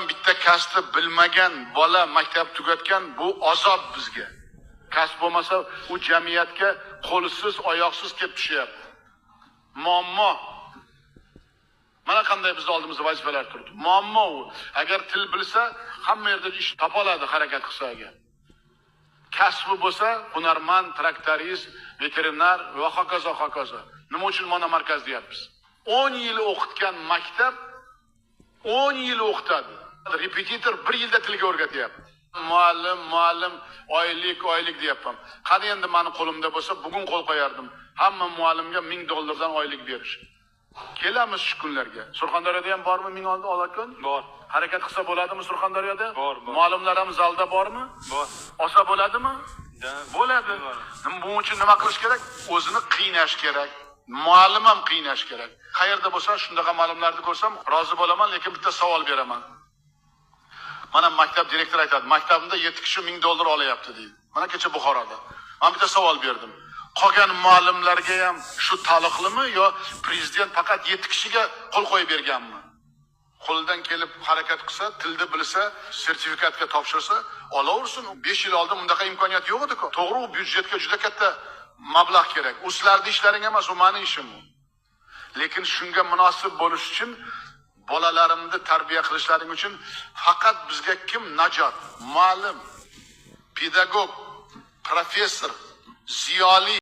Bundan bitta kasbni bilmagan bola maktab tugatgan, bu azob bizga. Kasb bo'lmasa u jamiyatga qo'lsiz, oyoqsiz kelib tushyapti. Muammo. Mana qanday biz oldimizda vazifalar turibdi. Muammo u. Agar til bilsa, hamma yerda ish topa oladi, harakat qilsa agar. Kasbi bo'lsa, hunarmand, traktorist, veterinar va hokazo hokazo. Nima uchun mana markaz deyapmiz? 10 yil o'qitgan maktab 10 yil o'qitadi. Repetitor 1 yilda tilga o'rgatyapti. Muallim oylik deyapman. Qani endi meni qo'limda bo'lsa, bugun qo'l qo'yardim. Hamma muallimga $1000 oylik berish. Kelamiz shu kunlarga. Surxondaryoda ham bormi 1000 olayotgan? Bor. Harakat qilsa bo'ladimi Surxondaryoda? Bor. Muallimlar ham zalda bormi? Bor. Olsa bo'ladimi? Bo'ladi. Buning uchun nima qilish kerak? O'zini qiynash kerak. Muallim ham qiynash kerak. Qayerda bo'lsa, shunaqa muallimlarni ko'rsam, rozi bo'laman, lekin bitta savol beraman. Mana maktab direktori aytadi, maktabimda 7 kishi $1000 olayapti deydi. Mana kecha Buxoroda. Men bitta savol berdim. Qolgan muallimlarga ham shu taalluqlimi yo prezident faqat 7 kishiga qo'l qo'yib berganmi? Qo'ldan kelib harakat qilsa, tilni bilsa, sertifikatga topshirsa, olaversin. 5 yil oldin bundaqa imkoniyat yo'q edi-ku. To'g'ri, u byudjetga juda katta mablag' kerak. U sizlarning ishlaring emas, u mening ishim. Lekin shunga munosib bo'lish uchun bolalarimni tarbiya qilishlaring uchun faqat bizga kim najot? Muallim, pedagog, professor, ziyoli